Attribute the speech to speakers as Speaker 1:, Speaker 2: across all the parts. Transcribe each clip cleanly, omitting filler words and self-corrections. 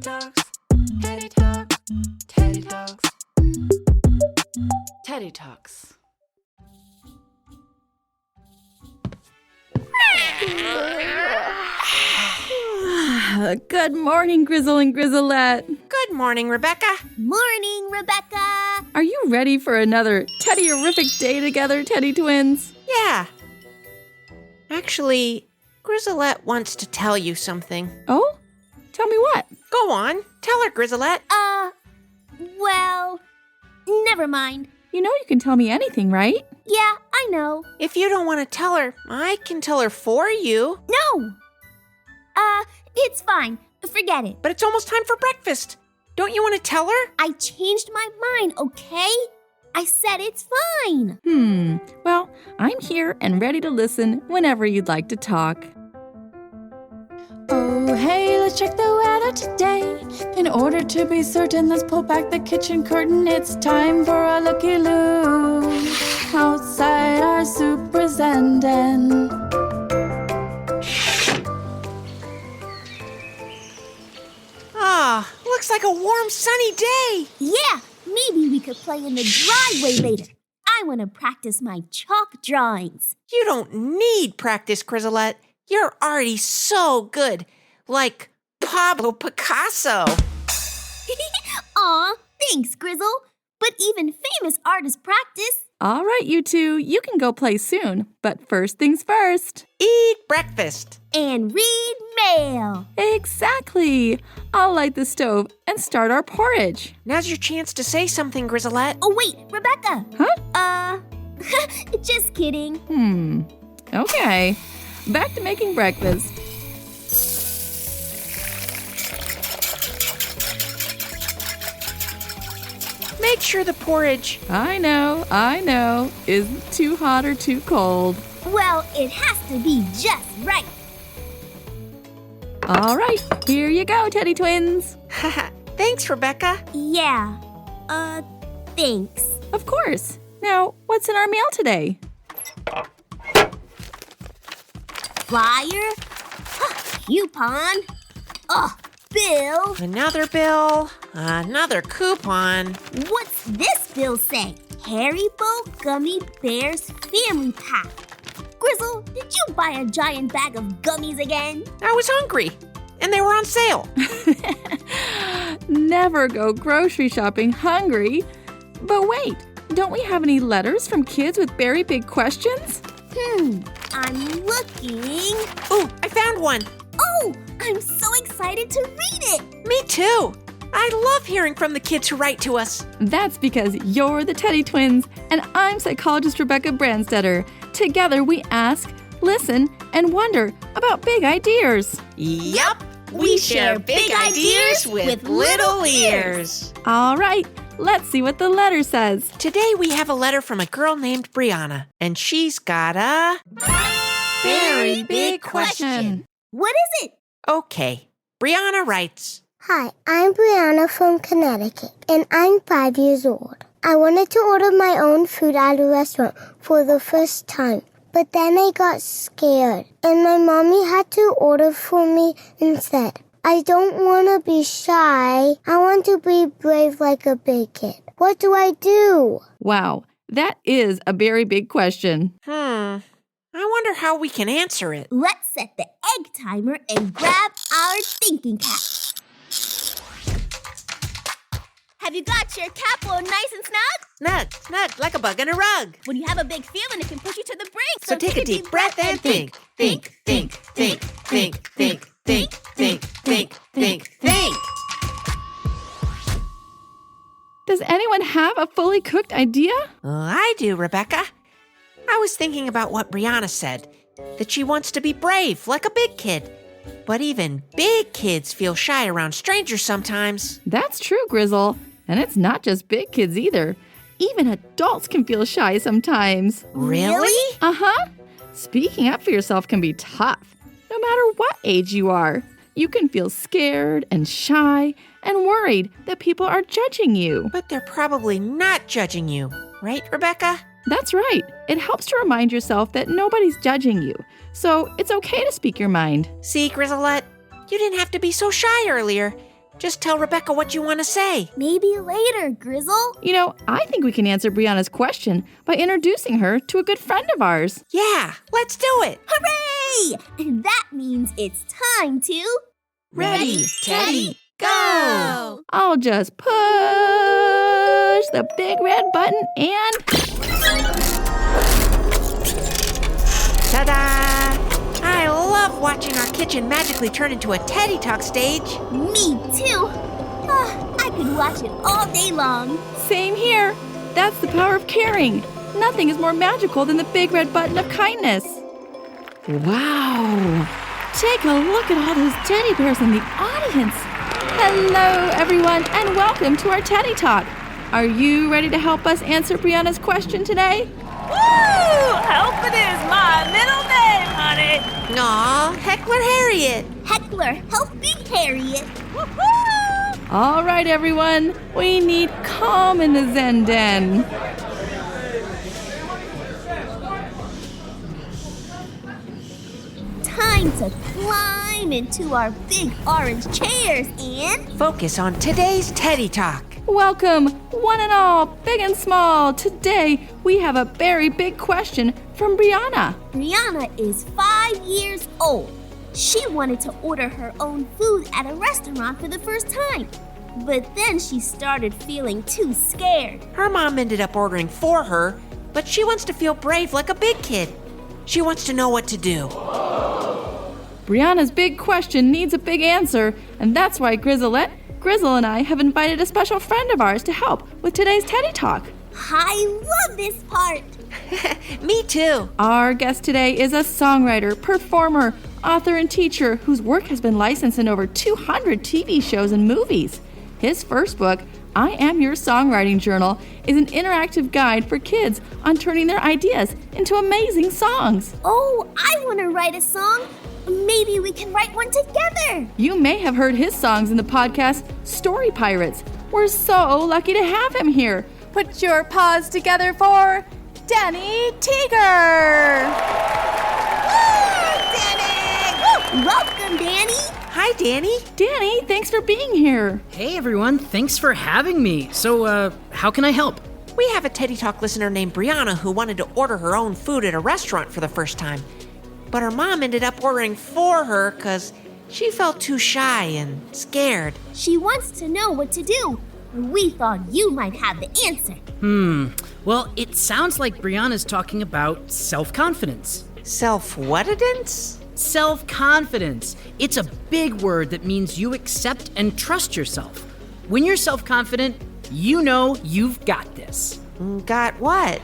Speaker 1: Talks, Teddy Talks, Teddy Talks, Teddy Talks.
Speaker 2: Good morning, Grizzle and Grizzlette.
Speaker 3: Good morning, Rebecca.
Speaker 4: Morning, Rebecca.
Speaker 2: Are you ready for another Teddy-erific day together, Teddy Twins?
Speaker 3: Yeah. Actually, Grizzlette wants to tell you something.
Speaker 2: Oh? Tell me what?
Speaker 3: Go on. Tell her, Grizzlette.
Speaker 4: Well, never mind.
Speaker 2: You know you can tell me anything, right?
Speaker 4: Yeah, I know.
Speaker 3: If you don't want to tell her, I can tell her for you.
Speaker 4: No! It's fine. Forget it.
Speaker 3: But it's almost time for breakfast. Don't you want to tell her?
Speaker 4: I changed my mind, okay? I said it's fine.
Speaker 2: Well, I'm here and ready to listen whenever you'd like to talk. Oh, hey, let's check the weather today. In order to be certain, let's pull back the kitchen curtain. It's time for a looky-loo. Outside our soup presenting.
Speaker 3: Looks like a warm, sunny day.
Speaker 4: Yeah, maybe we could play in the driveway later. I want to practice my chalk drawings.
Speaker 3: You don't need practice, Grizzlette. You're already so good. Like Pablo Picasso.
Speaker 4: Aw, thanks, Grizzle. But even famous artists practice.
Speaker 2: All right, you two, you can go play soon. But first things first.
Speaker 3: Eat breakfast.
Speaker 4: And read mail.
Speaker 2: Exactly. I'll light the stove and start our porridge.
Speaker 3: Now's your chance to say something, Grizzlette.
Speaker 4: Oh, wait, Rebecca.
Speaker 2: Huh?
Speaker 4: Just kidding.
Speaker 2: Okay. Back to making breakfast.
Speaker 3: Make sure the porridge...
Speaker 2: I know. Isn't too hot or too cold.
Speaker 4: Well, it has to be just right.
Speaker 2: All right, here you go, Teddy Twins.
Speaker 3: Thanks, Rebecca.
Speaker 4: Yeah, thanks.
Speaker 2: Of course. Now, what's in our mail today?
Speaker 4: Flyer? Coupon? Bill?
Speaker 3: Another bill. Another coupon.
Speaker 4: What's this bill say? Haribo Gummy Bears Family Pack. Grizzle, did you buy a giant bag of gummies again?
Speaker 3: I was hungry, and they were on sale.
Speaker 2: Never go grocery shopping hungry. But wait, don't we have any letters from kids with very big questions?
Speaker 4: I'm looking.
Speaker 3: Ooh, I found one.
Speaker 4: Oh, I'm so excited to read it.
Speaker 3: Me too. I love hearing from the kids who write to us.
Speaker 2: That's because you're the Teddy Twins, and I'm psychologist Rebecca Brandstetter. Together we ask, listen, and wonder about big ideas.
Speaker 3: Yup, we share big ideas with little ears.
Speaker 2: All right, let's see what the letter says.
Speaker 3: Today we have a letter from a girl named Brianna, and she's got a very big question.
Speaker 4: What is it?
Speaker 3: Okay, Brianna writes,
Speaker 5: Hi, I'm Brianna from Connecticut, and I'm 5 years old. I wanted to order my own food at a restaurant for the first time, but then I got scared, and my mommy had to order for me instead. I don't want to be shy. I want to be brave like a big kid. What do I do?
Speaker 2: Wow, that is a very big question.
Speaker 3: I wonder how we can answer it.
Speaker 4: Let's set the egg timer and grab our thinking cap. Have you got your cap on nice and snug?
Speaker 3: Snug, like a bug in a rug.
Speaker 4: When you have a big feeling, it can push you to the brink.
Speaker 3: So take a deep breath and think. Think.
Speaker 2: Does anyone have a fully cooked idea?
Speaker 3: I do, Rebecca. I was thinking about what Brianna said, that she wants to be brave like a big kid. But even big kids feel shy around strangers sometimes.
Speaker 2: That's true, Grizzle. And it's not just big kids either. Even adults can feel shy sometimes.
Speaker 3: Really?
Speaker 2: Uh-huh. Speaking up for yourself can be tough, no matter what age you are. You can feel scared and shy and worried that people are judging you.
Speaker 3: But they're probably not judging you, right, Rebecca?
Speaker 2: That's right. It helps to remind yourself that nobody's judging you. So it's okay to speak your mind.
Speaker 3: See, Grizzlette, you didn't have to be so shy earlier. Just tell Rebecca what you want to say.
Speaker 4: Maybe later, Grizzle.
Speaker 2: I think we can answer Brianna's question by introducing her to a good friend of ours.
Speaker 3: Yeah, let's do it.
Speaker 4: Hooray! That means it's time to...
Speaker 3: Ready, Teddy, go!
Speaker 2: I'll just push the big red button and...
Speaker 3: Ta-da! I love watching our kitchen magically turn into a Teddy Talk stage.
Speaker 4: Me too. I could watch it all day long.
Speaker 2: Same here. That's the power of caring. Nothing is more magical than the big red button of kindness. Wow! Take a look at all those teddy bears in the audience. Hello, everyone, and welcome to our Teddy Talk. Are you ready to help us answer Brianna's question today?
Speaker 6: Woo! Helping is my middle name, honey.
Speaker 3: Aw, Heckler Harriet.
Speaker 4: Heckler, helping Harriet.
Speaker 6: Woo-hoo!
Speaker 2: All right, everyone. We need calm in the Zen Den.
Speaker 4: Time to climb into our big orange chairs and...
Speaker 3: Focus on today's Teddy Talk.
Speaker 2: Welcome, one and all, big and small. Today, we have a very big question from Brianna.
Speaker 4: Brianna is 5 years old. She wanted to order her own food at a restaurant for the first time. But then she started feeling too scared.
Speaker 3: Her mom ended up ordering for her, but she wants to feel brave like a big kid. She wants to know what to do.
Speaker 2: Brianna's big question needs a big answer, and that's why Grizzlette, Grizzle, and I have invited a special friend of ours to help with today's Teddy Talk.
Speaker 4: I love this part.
Speaker 3: Me too.
Speaker 2: Our guest today is a songwriter, performer, author, and teacher whose work has been licensed in over 200 TV shows and movies. His first book, I Am Your Songwriting Journal, is an interactive guide for kids on turning their ideas into amazing songs.
Speaker 4: Oh, I want to write a song. Maybe we can write one together.
Speaker 2: You may have heard his songs in the podcast Story Pirates. We're so lucky to have him here. Put your paws together for Danny Tieger.
Speaker 4: Danny! Welcome, Danny.
Speaker 3: Hi, Danny.
Speaker 2: Danny, thanks for being here.
Speaker 7: Hey everyone, thanks for having me. So, how can I help?
Speaker 3: We have a Teddy Talk listener named Brianna who wanted to order her own food at a restaurant for the first time. But her mom ended up ordering for her because she felt too shy and scared.
Speaker 4: She wants to know what to do. We thought you might have the answer.
Speaker 7: Well, it sounds like Brianna's talking about self-confidence.
Speaker 3: Self-what-idence?
Speaker 7: Self-confidence. It's a big word that means you accept and trust yourself. When you're self-confident, you know you've got this.
Speaker 3: Got what?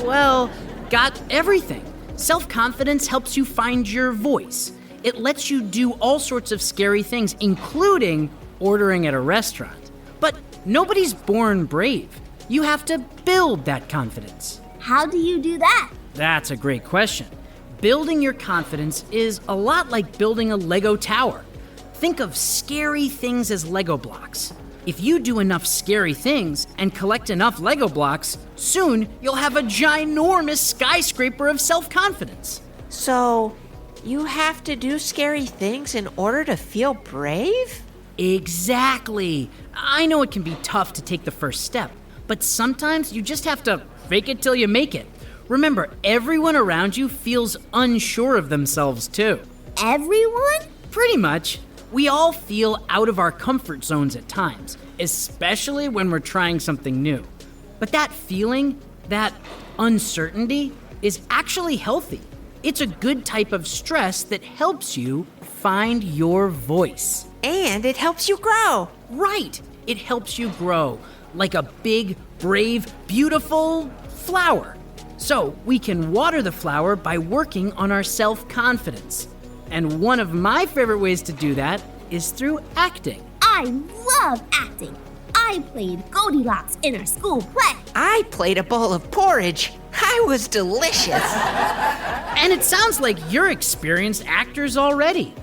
Speaker 7: Well, got everything. Self-confidence helps you find your voice. It lets you do all sorts of scary things, including ordering at a restaurant. But nobody's born brave. You have to build that confidence.
Speaker 4: How do you do that?
Speaker 7: That's a great question. Building your confidence is a lot like building a Lego tower. Think of scary things as Lego blocks. If you do enough scary things and collect enough Lego blocks, soon you'll have a ginormous skyscraper of self-confidence.
Speaker 3: So, you have to do scary things in order to feel brave?
Speaker 7: Exactly. I know it can be tough to take the first step, but sometimes you just have to fake it till you make it. Remember, everyone around you feels unsure of themselves too.
Speaker 4: Everyone?
Speaker 7: Pretty much. We all feel out of our comfort zones at times, especially when we're trying something new. But that feeling, that uncertainty, is actually healthy. It's a good type of stress that helps you find your voice.
Speaker 3: And it helps you grow.
Speaker 7: Right. It helps you grow like a big, brave, beautiful flower. So we can water the flower by working on our self-confidence. And one of my favorite ways to do that is through acting.
Speaker 4: I love acting. I played Goldilocks in our school play.
Speaker 3: I played a bowl of porridge. I was delicious.
Speaker 7: And it sounds like you're experienced actors already.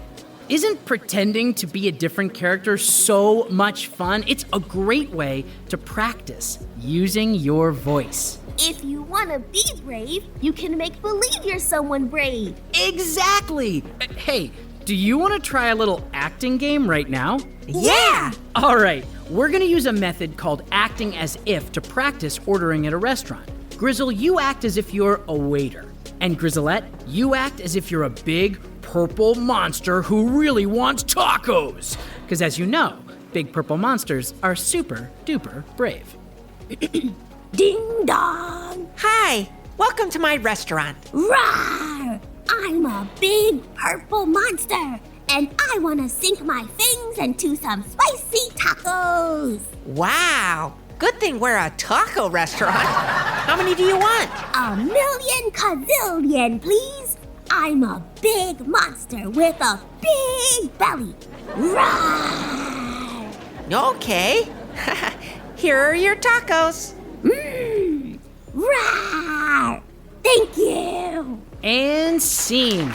Speaker 7: Isn't pretending to be a different character so much fun? It's a great way to practice using your voice.
Speaker 4: If you want to be brave, you can make believe you're someone brave.
Speaker 7: Exactly! Hey, do you want to try a little acting game right now?
Speaker 3: Yeah!
Speaker 7: All right, we're going to use a method called acting as if to practice ordering at a restaurant. Grizzle, you act as if you're a waiter. And Grizzlette, you act as if you're a big purple monster who really wants tacos. Because as you know, big purple monsters are super duper brave.
Speaker 4: Ding dong!
Speaker 3: Hi, welcome to my restaurant.
Speaker 4: Rawr! I'm a big purple monster, and I want to sink my fangs into some spicy tacos.
Speaker 3: Wow, good thing we're a taco restaurant. How many do you want?
Speaker 4: 1,000,000 gazillion, please. I'm a big monster with a big belly. Rawr!
Speaker 3: Okay. Here are your tacos.
Speaker 4: Rawr! Thank you.
Speaker 7: And scene.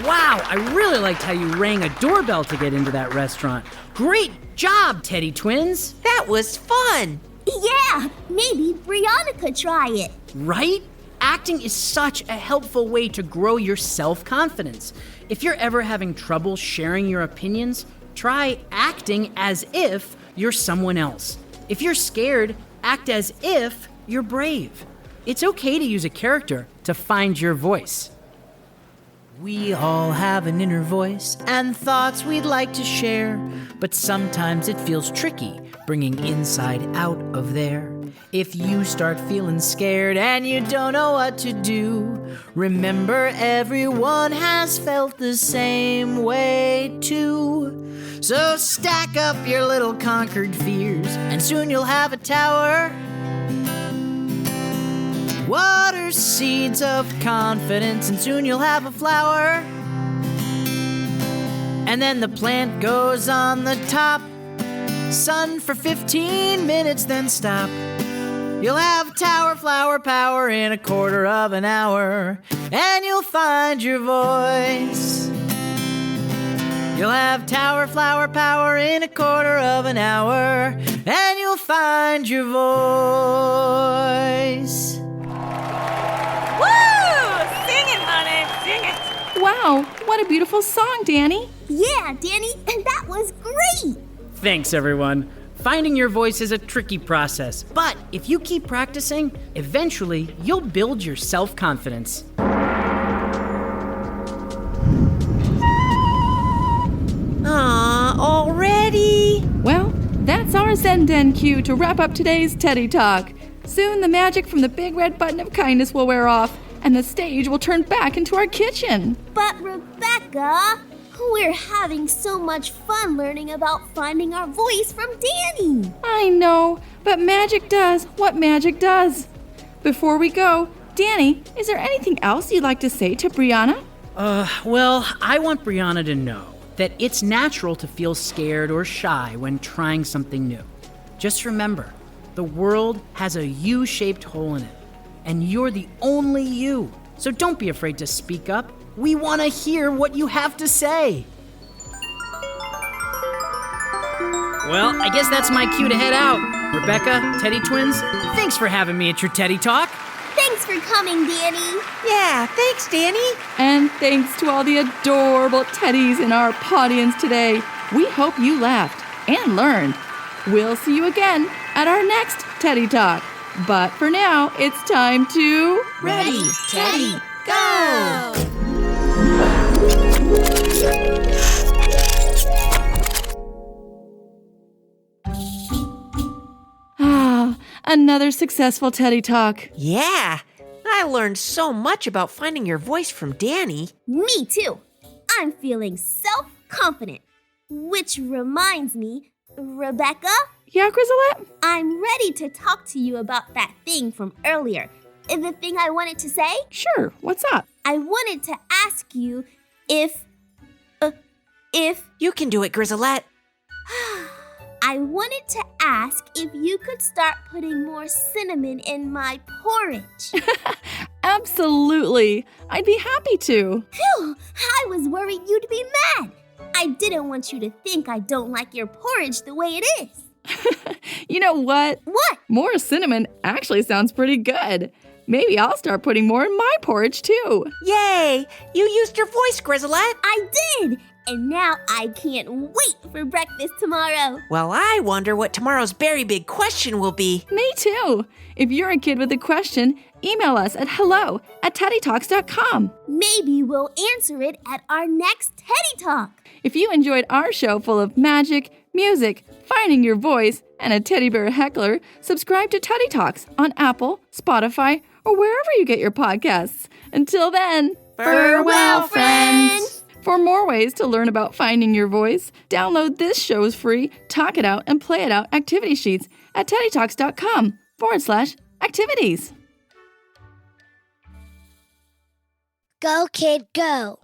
Speaker 7: Wow, I really liked how you rang a doorbell to get into that restaurant. Great job, Teddy Twins.
Speaker 3: That was fun.
Speaker 4: Yeah, maybe Brianna could try it.
Speaker 7: Right? Acting is such a helpful way to grow your self-confidence. If you're ever having trouble sharing your opinions, try acting as if you're someone else. If you're scared, act as if you're brave. It's okay to use a character to find your voice. We all have an inner voice and thoughts we'd like to share, but sometimes it feels tricky bringing inside out of there. If you start feeling scared and you don't know what to do, remember everyone has felt the same way too. So stack up your little conquered fears and soon you'll have a tower. Water seeds of confidence and soon you'll have a flower. And then the plant goes on the top. Sun for 15 minutes, then stop. You'll have tower flower power in a quarter of an hour, and you'll find your voice. You'll have tower flower power in a quarter of an hour, and you'll find your voice.
Speaker 6: Woo! Sing it, honey, sing it.
Speaker 2: Wow, what a beautiful song, Danny.
Speaker 4: Yeah, Danny, that was great.
Speaker 7: Thanks, everyone. Finding your voice is a tricky process, but if you keep practicing, eventually you'll build your self-confidence.
Speaker 3: Aw, already?
Speaker 2: Well, that's our Zenden cue to wrap up today's Teddy Talk. Soon the magic from the big red button of kindness will wear off, and the stage will turn back into our kitchen.
Speaker 4: But Rebecca, we're having so much fun learning about finding our voice from Danny.
Speaker 2: I know, but magic does what magic does. Before we go, Danny, is there anything else you'd like to say to Brianna?
Speaker 7: Well, I want Brianna to know that it's natural to feel scared or shy when trying something new. Just remember, the world has a U-shaped hole in it, and you're the only you. So don't be afraid to speak up. We want to hear what you have to say. Well, I guess that's my cue to head out. Rebecca, Teddy Twins, thanks for having me at your Teddy Talk.
Speaker 4: Thanks for coming, Danny.
Speaker 3: Yeah, thanks, Danny.
Speaker 2: And thanks to all the adorable teddies in our audience today. We hope you laughed and learned. We'll see you again at our next Teddy Talk. But for now, it's time to...
Speaker 3: Ready, Teddy, go!
Speaker 2: Another successful Teddy Talk.
Speaker 3: Yeah, I learned so much about finding your voice from Danny.
Speaker 4: Me too. I'm feeling self-confident. Which reminds me, Rebecca,
Speaker 2: Yeah, Grizzlette?
Speaker 4: I'm ready to talk to you about that thing from earlier. The thing I wanted to say?
Speaker 2: Sure, what's up?
Speaker 4: I wanted to ask you if...
Speaker 3: You can do it, Grizzlette.
Speaker 4: I wanted to ask if you could start putting more cinnamon in my porridge.
Speaker 2: Absolutely. I'd be happy to.
Speaker 4: Phew, I was worried you'd be mad. I didn't want you to think I don't like your porridge the way it is.
Speaker 2: You know what?
Speaker 4: What?
Speaker 2: More cinnamon actually sounds pretty good. Maybe I'll start putting more in my porridge, too.
Speaker 3: Yay! You used your voice, Grizzlette.
Speaker 4: I did! And now I can't wait for breakfast tomorrow.
Speaker 3: Well, I wonder what tomorrow's very big question will be.
Speaker 2: Me too. If you're a kid with a question, email us at hello@teddytalks.com.
Speaker 4: Maybe we'll answer it at our next Teddy Talk.
Speaker 2: If you enjoyed our show full of magic, music, finding your voice, and a teddy bear heckler, subscribe to Teddy Talks on Apple, Spotify, or wherever you get your podcasts. Until then,
Speaker 3: Farewell, friends!
Speaker 2: For more ways to learn about finding your voice, download this show's free Talk It Out and Play It Out activity sheets at teddytalks.com/activities.
Speaker 5: Go, kid, go.